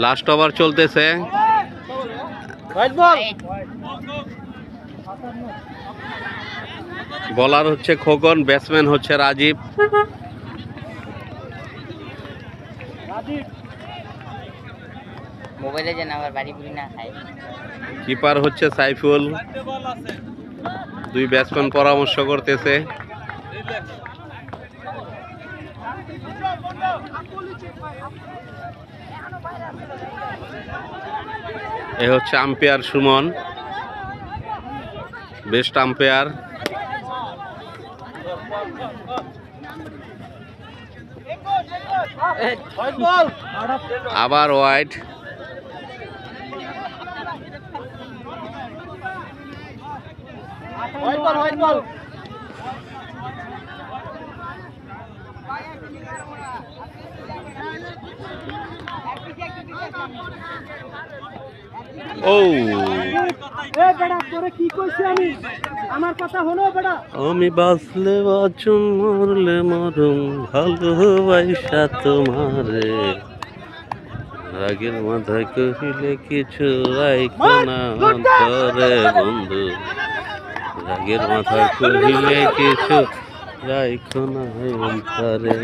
Last over চলতেছে। বলার হচ্ছে খোকন, ব্যাটসম্যান হচ্ছে রাজীব। মোবাইলে যেন আবার বাড়ি বুড়ি না খায়। কিপার হচ্ছে সাইফুল। দুই ব্যাটসম্যান পরামর্শ করতেছে। এ হচ্ছে আম্পায়ার সুমন, বেস্ট আম্পায়ার। আবার ওয়াইড। ও আমি বাঁচলে বাঁচুম, মরলে মরুম, ভালোবাসা তোমারে। রাগের মাথায় কহিলে কিছু রাইখো না অন্তরে বন্ধু, রাগের মাথায় কহিলে কিছু রাইখো না অন্তরে।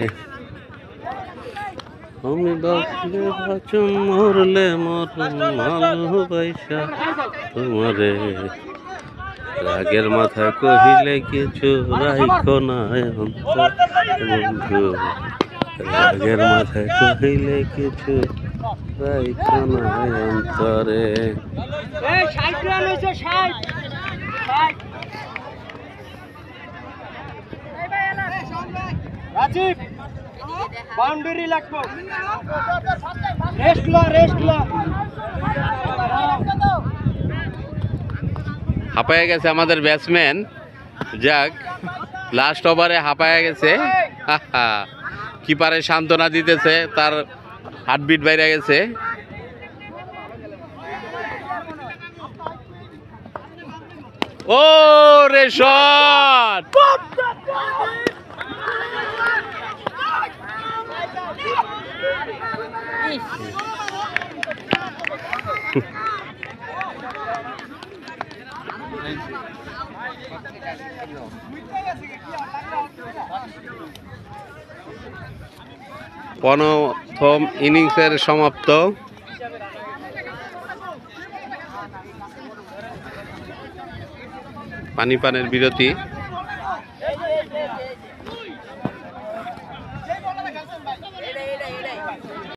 আমি বাঁচলে বাঁচুম, মরলে মরুম, ভালোবাসা তোমারে। রাগের মাথায় কহিলে কিছু রাইখো না অন্তরে বন্ধু, রাগের মাথায় কহিলে কিছু রাইখো না অন্তরে। রাজীব বাউন্ডারি লাগবে, রেস্ট লো, রেস্ট লো। হাঁপায়া গেছে আমাদের ব্যাটসম্যান। যাক, লাস্ট ওভারে হাঁপায়া গেছে। কিপারে সান্ত্বনা দিতেছে, তার হার্টবিট বাইরে গেছে। ও রে শট! প্রথম ইনিংসের সমাপ্ত। পানি পানের বিরতি।